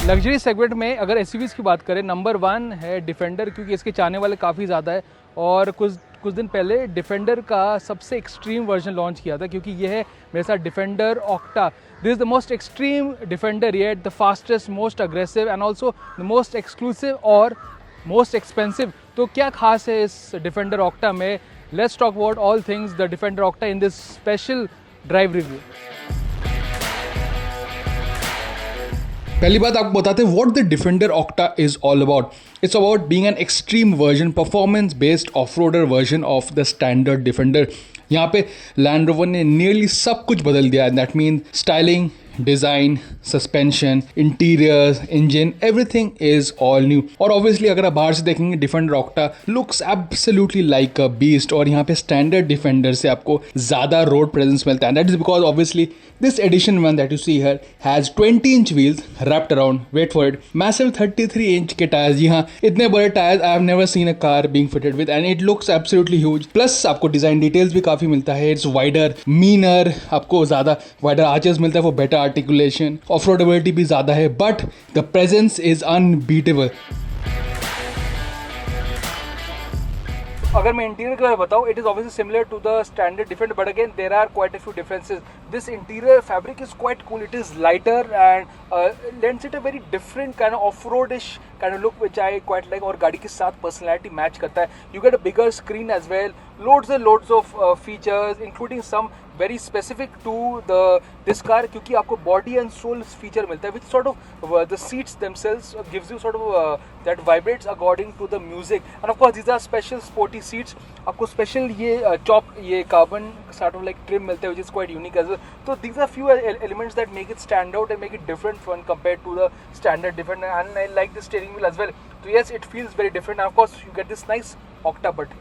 Luxury segment में अगर SUVs की बात करें, नंबर 1 है डिफेंडर, क्योंकि इसके चाहने वाले काफ़ी ज़्यादा है। और कुछ दिन पहले डिफेंडर का सबसे एक्सट्रीम वर्जन लॉन्च किया था, क्योंकि ये है मेरे साथ defender octa. This is the most extreme defender yet, the fastest, most aggressive and also the most exclusive और मोस्ट एक्सपेंसिव। तो क्या खास है इस डिफेंडर ऑक्टा में? Let's talk about all things the defender octa in this special drive review. पहली बात आपको बताते हैं what the defender Octa is all about. It's about being an extreme version, performance based off roader version of the standard defender. यहाँ पे land rover ने nearly सब कुछ बदल दिया है। That mean styling, design, suspension, interior, engine, everything is all new. और obviously अगर आप बाहर से देखेंगे, defender octa looks absolutely like a beast. और यहाँ पे स्टैंडर्ड डिफेंडर से आपको ज़्यादा रोड प्रेजेंस मिलता है। That is because obviously this edition one that you see here has 20 inch wheels wrapped around, wait for it, massive 33 inch के tyres. जी हाँ, इतने बड़े tyres I have never seen a car being fitted with, and it looks absolutely huge. Plus आपको design details भी काफ़ी मिलता है। इट्स वाइडर, मीनर, आपको ज़्यादा वाइडर आर्चेस मिलता है फॉर बेटर आर्टिकुलेशन, ऑफ-रोडेबिलिटी भी ज़्यादा है, but the presence is unbeatable. अगर मैं इंटीरियर के बारे में बताऊँ, it is obviously similar to the standard Defender, but again there are quite a few differences. This interior fabric is quite cool. It is lighter and lends it a very different kind of off-roadish kind of look, which I quite like. और गाड़ी के साथ personality match करता है. You get a bigger screen as well. Loads and loads of features, including some very specific to this car, क्योंकि आपको body and soul feature मिलता है, which sort of the seats themselves gives you sort of that vibrates according to the music. And of course these are special sporty seats. आपको special ये top ये carbon sort of like trim मिलता है, which is quite unique as well. So these are few elements that make it stand out and make it different when compared to the standard Defender. And I like the steering wheel as well. So yes, it feels very different. And of course you get this nice octa butt.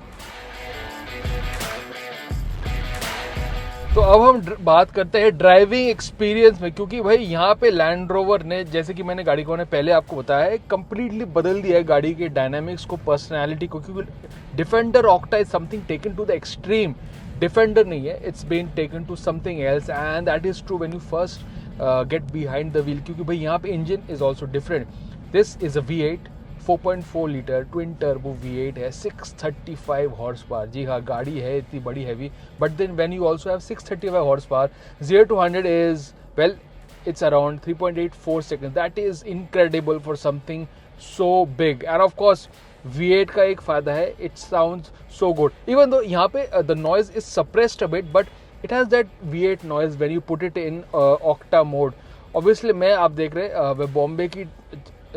तो अब हम बात करते हैं driving experience में, क्योंकि भाई यहाँ पे लैंड रोवर ने, जैसे कि मैंने गाड़ी को पहले आपको बताया है, कम्प्लीटली बदल दिया है गाड़ी के डायनामिक्स को, पर्सनैलिटी को, क्योंकि Defender Octa is something taken to the extreme. Defender नहीं है, it's been taken to something else, and that is true when you first get behind the wheel, क्योंकि भाई यहाँ पे engine is also different. This is a V8 4.4 litre twin turbo V8 है, 635 horse power. जी हाँ, गाड़ी है इतनी बड़ी heavy, but then when you also have 635 horse power, 0 to 100 is well it's around 3.84 seconds. That is incredible for something so big. And of course V8 का एक फायदा है, it sounds so good. Even though यहाँ पे the noise is suppressed a bit, but it has that V8 noise when you put it in octa mode. Obviously मैं, आप देख रहे बॉम्बे की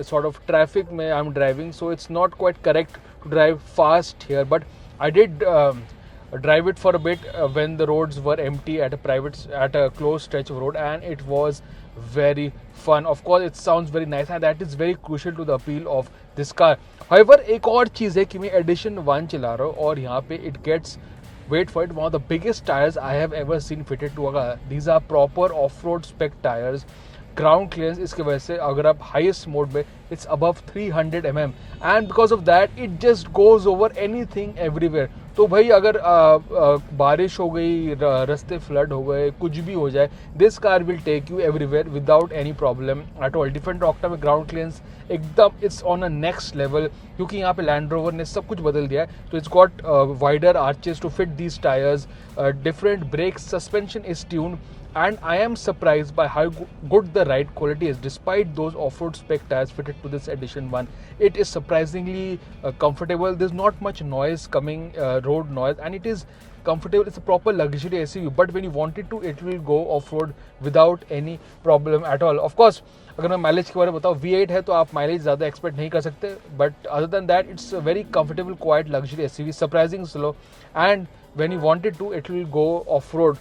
sort of traffic में I'm driving, so it's not quite correct to drive fast here, but I did drive it for a bit when the roads were empty at a close stretch of road, and it was very fun. Of course it sounds very nice, and that is very crucial to the appeal of this car. However, एक और चीज़ है कि मैं Edition 1 चला रहा हूँ, और यहाँ पे it gets, wait for it, one of the biggest tires I have ever seen fitted to a car. These are proper off-road spec tires. Ground clearance इसके वजह से, अगर आप हाईएस्ट मोड में, it's above 300 mm, and because of that it just goes over anything everywhere. तो भाई अगर बारिश हो गई, रास्ते फ्लड हो गए, कुछ भी हो जाए, this car will take you everywhere without any problem at all. Defender Octa में ग्राउंड क्लियरेंस एकदम it's on a next level, क्योंकि यहाँ पे लैंड रोवर ने सब कुछ बदल दिया है. तो it's got wider arches to fit these tyres, different brakes, suspension is tuned, and I am surprised by how good the ride quality is despite those off-road spec tires fitted to this Edition 1. It is surprisingly comfortable. There's not much noise coming, road noise, and it is comfortable. It's a proper luxury SUV, but when you want it to, it will go off-road without any problem at all. Of course अगर मैं mileage के बारे में बताऊँ, V8 है तो आप mileage ज़्यादा एक्सपेक्ट नहीं कर सकते, but other than that it's a very comfortable quite luxury SUV, surprising slow, and when you want it to, it will go off road.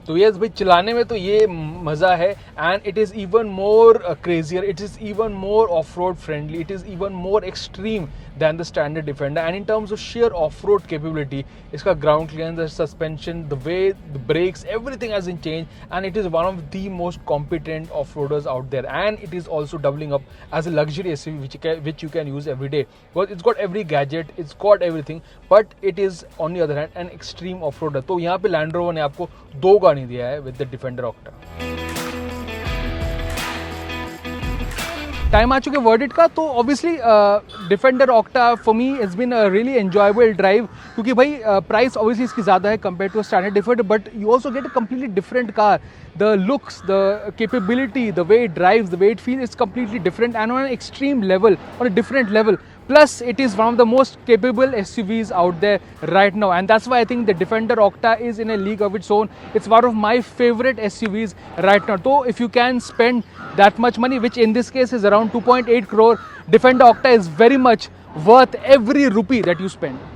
तो यस भाई, चलाने में तो ये मज़ा है, and it is even more crazier, it is even more off road friendly, it is even more extreme than the standard Defender. And in terms of sheer off road capability, इसका ground clearance, the suspension, the way the brakes, everything has in change, and it is one of the most competent off roaders out there. And it is also doubling up as a luxury SUV which you can use every day, because it's got every gadget, it's got everything, but it is on the other hand an extreme off-roader. तो यहाँ पे land rover ने आपको दो गाड़ी दिया है with the Defender Octa. Time आ चुके वर्डिट का, तो obviously Defender Octa for me is been really enjoyable drive, क्योंकि भाई प्राइस ऑब्वियसली इसकी ज़्यादा है compare to standard Defender, but you also get a completely different car. The looks, the capability, the way it drives, the way it feels is completely different and on an extreme level, on a different level. Plus, it is one of the most capable SUVs out there right now, and that's why I think the Defender Octa is in a league of its own. It's one of my favorite SUVs right now. So, if you can spend that much money, which in this case is around 2.8 crore, Defender Octa is very much worth every rupee that you spend.